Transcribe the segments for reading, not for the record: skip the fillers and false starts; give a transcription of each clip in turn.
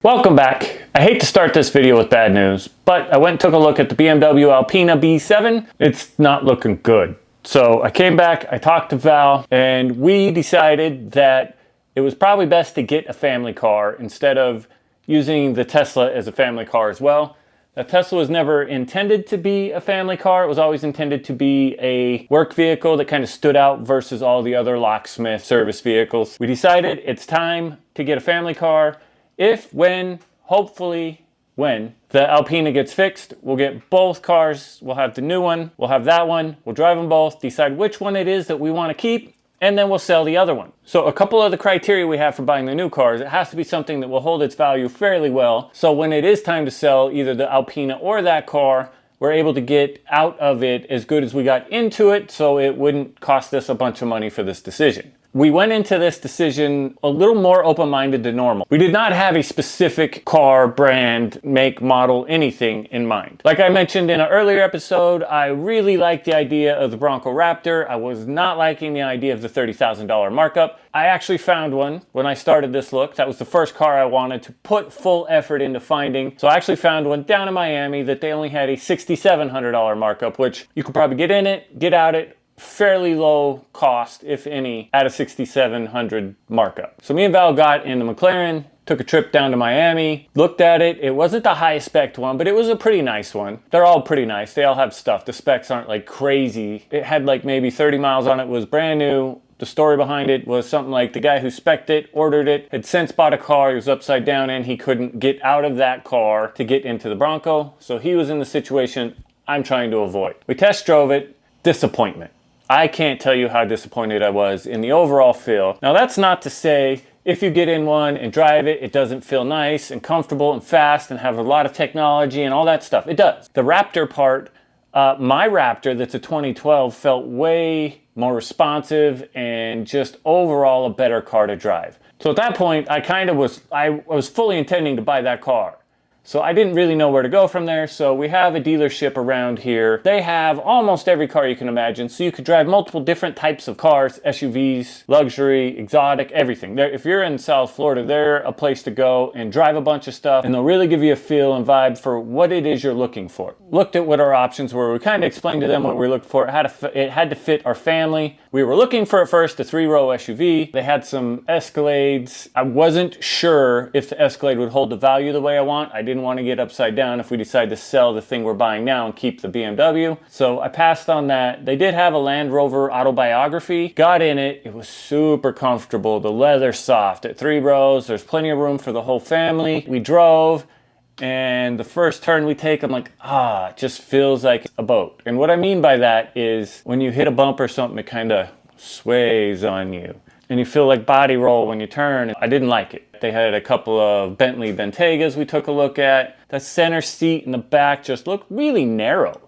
Welcome back. I hate to start this video with bad news, but I went and took a look at the BMW Alpina B7. It's not looking good. So I came back, I talked to Val, and we decided that it was probably best to get a family car instead of using the Tesla as a family car as well. The Tesla was never intended to be a family car. It was always intended to be a work vehicle that kind of stood out versus all the other locksmith service vehicles. We decided it's time to get a family car. Hopefully when the Alpina gets fixed, we'll get both cars. We'll have the new one, we'll have that one, we'll drive them both, decide which one it is that we want to keep, and then we'll sell the other one. So a couple of the criteria we have for buying the new cars, it has to be something that will hold its value fairly well. So when it is time to sell either the Alpina or that car, we're able to get out of it as good as we got into it, so it wouldn't cost us a bunch of money for this decision. We went into this decision a little more open-minded than normal. We did not have a specific car, brand, make, model, anything in mind. Like I mentioned in an earlier episode, I really liked the idea of the Bronco Raptor. I was not liking the idea of the $30,000 markup. I actually found one when I started this look. That was the first car I wanted to put full effort into finding. So I actually found one down in Miami that they only had a $6,700 markup, which you could probably get in it, get out it, fairly low cost, if any, at a $6,700 markup. So me and Val got in the McLaren, took a trip down to Miami, looked at it. It wasn't the highest spec one, but it was a pretty nice one. They're all pretty nice. They all have stuff. The specs aren't like crazy. It had like maybe 30 miles on it, was brand new. The story behind it was something like the guy who spec'd it, ordered it, had since bought a car, he was upside down and he couldn't get out of that car to get into the Bronco. So he was in the situation I'm trying to avoid. We test drove it, disappointment. I can't tell you how disappointed I was in the overall feel. Now that's not to say if you get in one and drive it, it doesn't feel nice and comfortable and fast and have a lot of technology and all that stuff. It does. The Raptor part, my Raptor that's a 2012 felt way more responsive and just overall a better car to drive. So at that point, I was fully intending to buy that car. So I didn't really know where to go from there. So we have a dealership around here. They have almost every car you can imagine. So you could drive multiple different types of cars, SUVs, luxury, exotic, everything. If you're in South Florida, they're a place to go and drive a bunch of stuff. And they'll really give you a feel and vibe for what it is you're looking for. Looked at what our options were. We kind of explained to them what we were looking for. It had to fit our family. We were looking for at first a 3-row SUV. They had some Escalades. I wasn't sure if the Escalade would hold the value the way I want. I didn't want to get upside down if we decide to sell the thing we're buying now and keep the BMW. So I passed on that. They did have a Land Rover autobiography. Got in it. It was super comfortable. The leather soft at 3 rows. There's plenty of room for the whole family. We drove. And the first turn we take, I'm like, it just feels like a boat. And what I mean by that is when you hit a bump or something, it kind of sways on you. And you feel like body roll when you turn. I didn't like it. They had a couple of Bentley Bentegas we took a look at. The center seat in the back just looked really narrow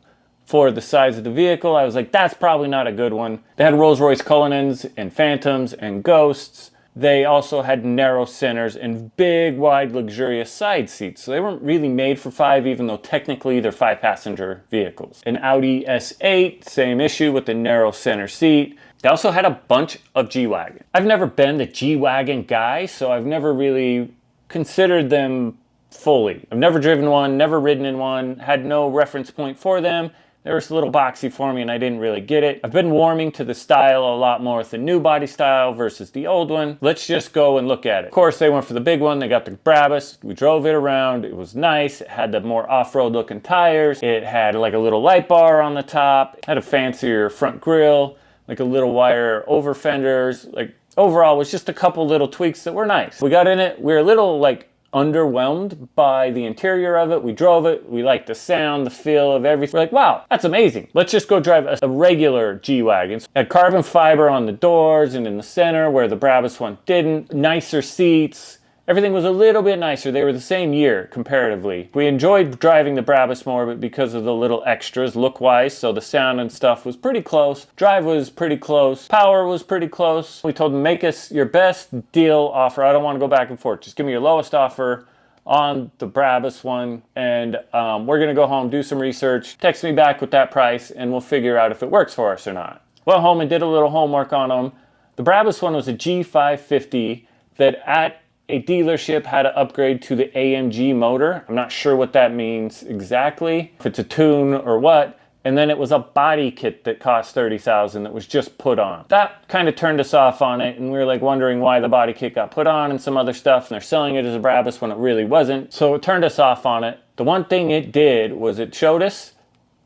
for the size of the vehicle. I was like, that's probably not a good one. They had Rolls-Royce Cullinans and Phantoms and Ghosts. They also had narrow centers and big, wide, luxurious side seats. So they weren't really made for 5, even though technically they're 5-passenger vehicles. An Audi S8, same issue with the narrow center seat. They also had a bunch of G-Wagon. I've never been the G-Wagon guy, so I've never really considered them fully. I've never driven one, never ridden in one, had no reference point for them. They were a little boxy for me and I didn't really get it. I've been warming to the style a lot more with the new body style versus the old one. Let's just go and look at it. Of course, they went for the big one. They got the Brabus. We drove it around. It was nice. It had the more off-road looking tires. It had like a little light bar on the top. It had a fancier front grille, like a little wider over fenders. Like overall, it was just a couple little tweaks that were nice. We got in it. We were a little like underwhelmed by the interior of it. We drove it. We liked the sound, the feel of everything. We're like, wow, that's amazing. Let's just go drive a regular G-Wagon. It had carbon fiber on the doors and in the center where the Brabus one didn't. Nicer seats. Everything was a little bit nicer. They were the same year comparatively. We enjoyed driving the Brabus more, but because of the little extras look-wise, so the sound and stuff was pretty close. Drive was pretty close. Power was pretty close. We told them, make us your best deal offer. I don't want to go back and forth. Just give me your lowest offer on the Brabus one, and we're going to go home, do some research, text me back with that price, and we'll figure out if it works for us or not. Went home and did a little homework on them. The Brabus one was a G550 that at a dealership had to upgrade to the AMG motor. I'm not sure what that means exactly, if it's a tune or what. And then it was a body kit that cost $30,000 that was just put on. That kind of turned us off on it, and we were like wondering why the body kit got put on and some other stuff, and they're selling it as a Brabus when it really wasn't. So it turned us off on it. The one thing it did was it showed us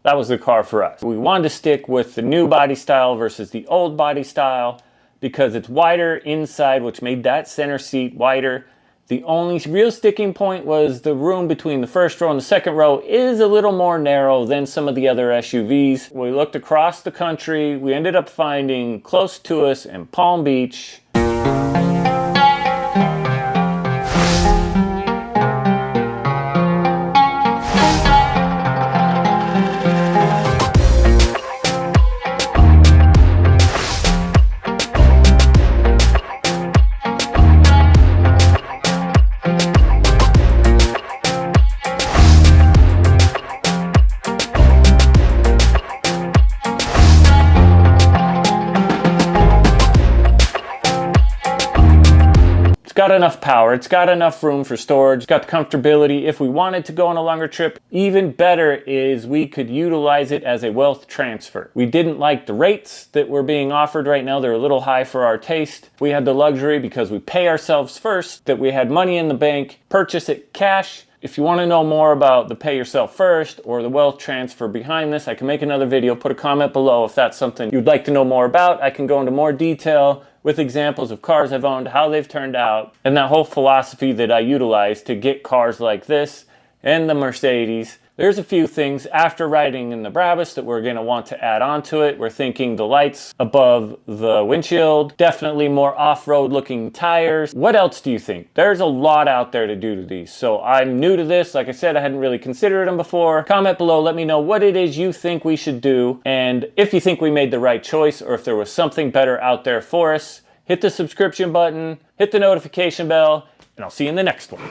that was the car for us. We wanted to stick with the new body style versus the old body style because it's wider inside, which made that center seat wider. The only real sticking point was the room between the first row and the second row is a little more narrow than some of the other SUVs. We looked across the country. We ended up finding close to us in Palm Beach. Got enough power, it's got enough room for storage, it's got the comfortability if we wanted to go on a longer trip. Even better is we could utilize it as a wealth transfer. We didn't like the rates that were being offered right now. They're a little high for our taste. We had the luxury, because we pay ourselves first, that we had money in the bank, purchase it cash. If you want to know more about the pay yourself first or the wealth transfer behind this, I can make another video. Put a comment below if that's something you'd like to know more about. I can go into more detail with examples of cars I've owned, how they've turned out, and that whole philosophy that I utilize to get cars like this and the Mercedes. There's a few things after riding in the Brabus that we're going to want to add on to it. We're thinking the lights above the windshield, definitely more off-road looking tires. What else do you think? There's a lot out there to do to these. So I'm new to this. Like I said, I hadn't really considered them before. Comment below, let me know what it is you think we should do, and if you think we made the right choice or if there was something better out there for us. Hit the subscription button, hit the notification bell, and I'll see you in the next one.